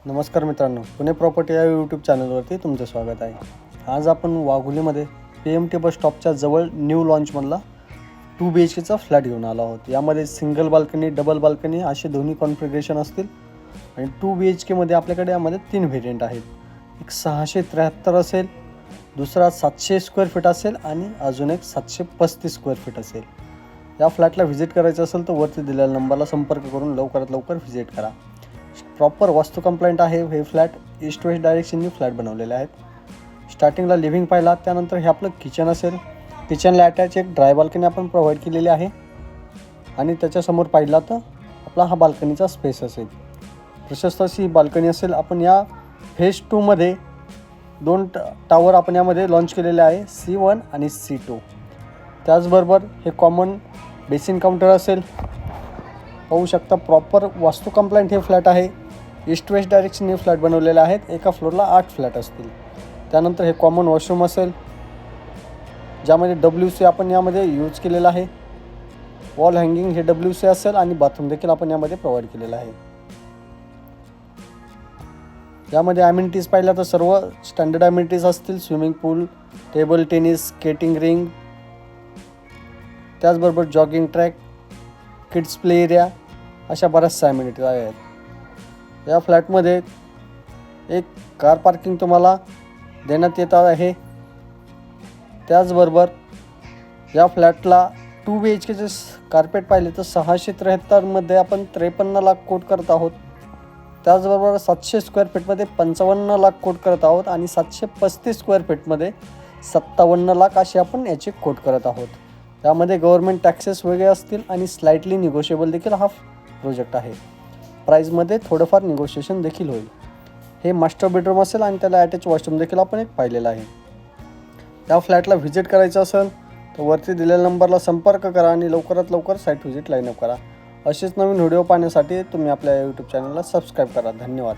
नमस्कार मित्रांनो, पुणे प्रॉपर्टी या यूट्यूब चॅनलवरती तुमचं स्वागत आहे. आज आपण वाघोलीमध्ये PMT बस स्टॉपच्या जवळ न्यू लॉन्चमधला 2 BHKचा फ्लॅट घेऊन आलो आहोत. यामध्ये सिंगल बाल्कनी, डबल बाल्कनी असे दोन्ही कॉन्फिगरेशन असतील आणि 2 BHKमध्ये आपल्याकडे यामध्ये 3 व्हेरियंट आहेत. एक 673 असेल, दुसरा 700 स्क्वेअर फीट असेल आणि अजून एक 735 स्क्वेअर फीट असेल. या फ्लॅटला व्हिजिट करायचं असेल तर वरती दिलेल्या नंबरला संपर्क करून लवकरात लवकर व्हिजिट करा. प्रॉपर वास्तू कंप्लायंट आहे. हे फ्लॅट ईस्ट वेस्ट डायरेक्शननी फ्लॅट बनवलेले आहेत. स्टार्टिंगला लिव्हिंग पाहिला, त्यानंतर हे आपलं किचन असेल. किचनला अटॅच एक ड्राय बाल्कनी आपण प्रोव्हाइड केलेली आहे आणि त्याच्यासमोर पाहिला तर आपला हा बाल्कनीचा स्पेस असेल. प्रशस्त अशी बाल्कनी असेल. आपण या फेज 2 मध्ये 2 टावर आपण यामध्ये लॉन्च केलेले आहे, C1 आणि C2. त्याचबरोबर हे कॉमन बेसिन काउंटर असेल. पाहू शकता प्रॉपर वास्तू कंप्लायंट हे फ्लॅट आहे. ईस्ट वेस्ट डायरेक्शनने फ्लॅट बनवलेले आहेत. एका फ्लोअरला 8 फ्लॅट असतील. त्यानंतर हे कॉमन वॉशरूम असेल, ज्यामध्ये WC आपण यामध्ये यूज केलेला आहे. वॉल हँगिंग हे WC असेल आणि बाथरूम देखील आपण यामध्ये प्रोव्हाइड केलेला आहे. यामध्ये ॲम्युनिटीज पाहिल्या तर सर्व स्टँडर्ड ॲम्युनिटीज असतील. स्विमिंग पूल, टेबल टेनिस, स्केटिंग रिंग, त्याचबरोबर jogging track, kids play area अशा बऱ्याचशा ॲम्युनिटीज आहेत. या फ्लॅटमध्ये एक कार पार्किंग तुम्हाला देण्यात येत आहे. त्याचबरोबर या फ्लॅटला 2 BHKचे कार्पेट पाहिले तर 673मध्ये आपण 53 लाख कोट करत आहोत. त्याचबरोबर 700 स्क्वेअर फीटमध्ये 55 लाख कोट करत आहोत आणि 735 स्क्वेअर फीटमध्ये 57 लाख असे आपण याचे कोट करत आहोत. यामध्ये गव्हर्नमेंट टॅक्सेस वेगळे असतील आणि स्लाइटली निगोशिएबल देखील हा प्रोजेक्ट आहे. प्राईजमध्ये थोडंफार निगोशिएशन देखील होईल. हे मास्टर बेडरूम असेल आणि त्याला अटॅच वॉशरूम देखील आपण एक पाहिलेला आहे. त्या फ्लॅटला व्हिजिट करायचं असेल तर वरती दिलेल्या नंबरला संपर्क करा आणि लवकरात लवकर साईट व्हिजिट लाईन अप करा. असेच नवीन व्हिडिओ पाहण्यासाठी तुम्ही आपल्या यूट्यूब चॅनलला सबस्क्राईब करा. धन्यवाद.